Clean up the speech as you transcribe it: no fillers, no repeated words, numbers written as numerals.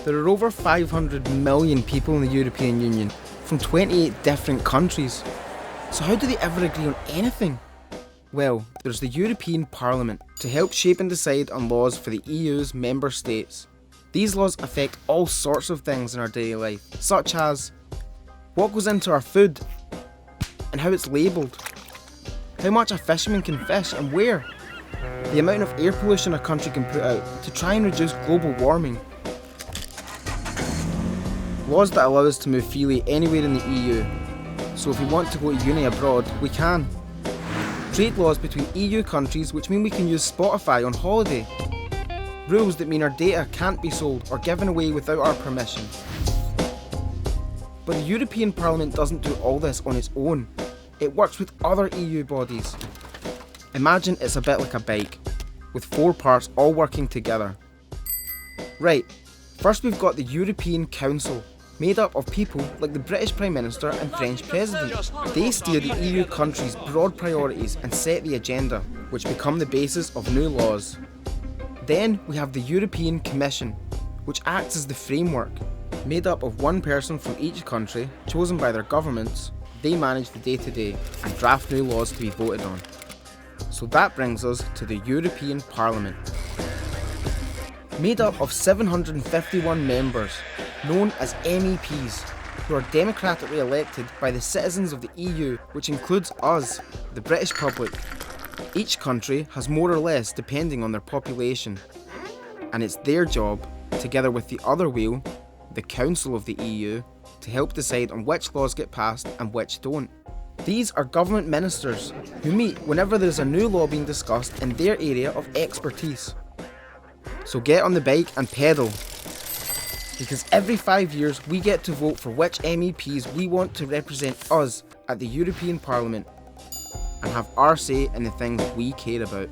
There are over 500 million people in the European Union from 28 different countries. So how do they ever agree on anything? Well, there's the European Parliament to help shape and decide on laws for the EU's member states. These laws affect all sorts of things in our daily life, such as what goes into our food and how it's labelled, how much a fisherman can fish and where, the amount of air pollution a country can put out to try and reduce global warming, laws that allow us to move freely anywhere in the EU, so if we want to go to uni abroad, we can. Trade laws between EU countries which mean we can use Spotify on holiday. Rules that mean our data can't be sold or given away without our permission. But the European Parliament doesn't do all this on its own. It works with other EU bodies. Imagine it's a bit like a bike, with 4 parts all working together. Right, first we've got the European Council, made up of people like the British Prime Minister and French President. They steer the EU countries' broad priorities and set the agenda, which become the basis of new laws. Then we have the European Commission, which acts as the framework. Made up of one person from each country, chosen by their governments, they manage the day-to-day and draft new laws to be voted on. So that brings us to the European Parliament. Made up of 751 members, known as MEPs, who are democratically elected by the citizens of the EU, which includes us, the British public. Each country has more or less depending on their population, and it's their job, together with the other wheel, the Council of the EU, to help decide on which laws get passed and which don't. These are government ministers who meet whenever there's a new law being discussed in their area of expertise. So get on the bike and pedal, because every 5 years we get to vote for which MEPs we want to represent us at the European Parliament and have our say in the things we care about.